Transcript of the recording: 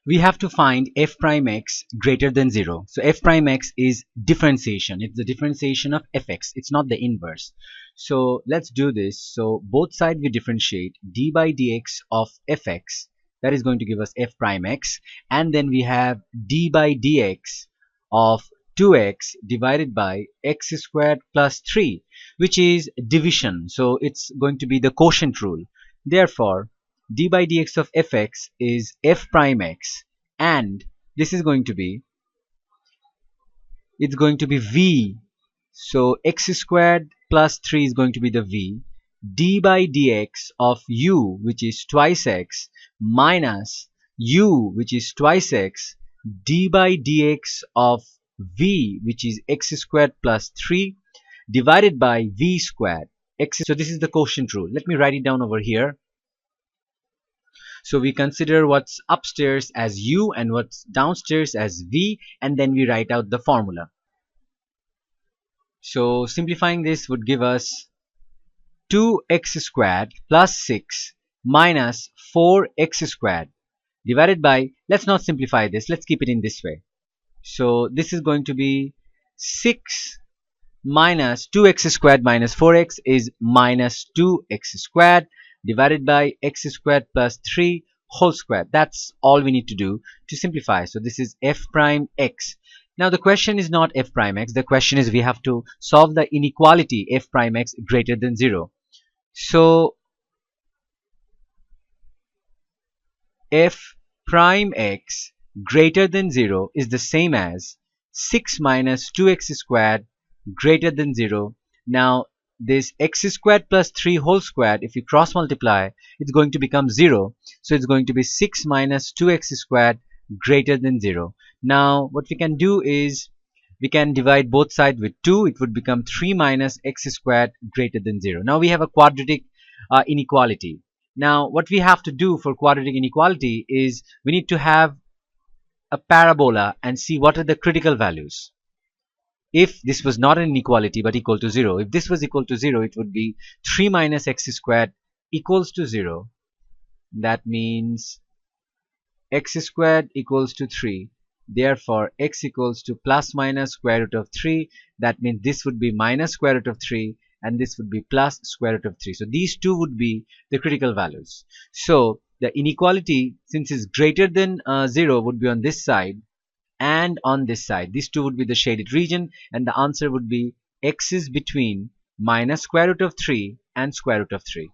we have to find f prime x greater than 0. So f prime x is differentiation. It's the differentiation of fx. It's not the inverse. So let's do this. So both sides we differentiate d by dx of fx. That is going to give us f prime x. And then we have d by dx of 2x divided by x squared plus 3, which is division. So it's going to be the quotient rule. Therefore, d by dx of fx is f prime x, and this is going to be, it's going to be v. So x squared plus 3 is going to be the v. D by dx of u, which is twice x, minus u, which is twice x, d by dx of v, which is x squared plus 3, divided by v squared. So this is the quotient rule. Let me write it down over here. So we consider what's upstairs as u and what's downstairs as v, and then we write out the formula. So simplifying this would give us 2x squared plus 6 minus 4x squared divided by, let's not simplify this, let's keep it in this way. So this is going to be 6 minus 2x squared minus 4x is minus 2x squared divided by x squared plus 3 whole square. That's all we need to do to simplify. So this is f prime x. Now the question is not f prime x. The question is we have to solve the inequality f prime x greater than 0. So f prime x greater than 0 is the same as 6 minus 2x squared greater than 0. Now this x squared plus 3 whole squared, if you cross multiply, it's going to become 0. So it's going to be 6 minus 2x squared greater than 0. Now what we can do is we can divide both sides with 2. It would become 3 minus x squared greater than 0. Now we have a quadratic inequality. Now what we have to do for quadratic inequality is we need to have a parabola and see what are the critical values. If this was not an inequality but equal to 0, if this was equal to 0, it would be 3 minus x squared equals to 0. That means x squared equals to 3. Therefore, x equals to plus minus square root of 3. That means this would be minus square root of 3 and this would be plus square root of 3. So these two would be the critical values. So the inequality, since it's greater than 0, would be on this side and on this side. These two would be the shaded region, and the answer would be x is between minus square root of 3 and square root of 3.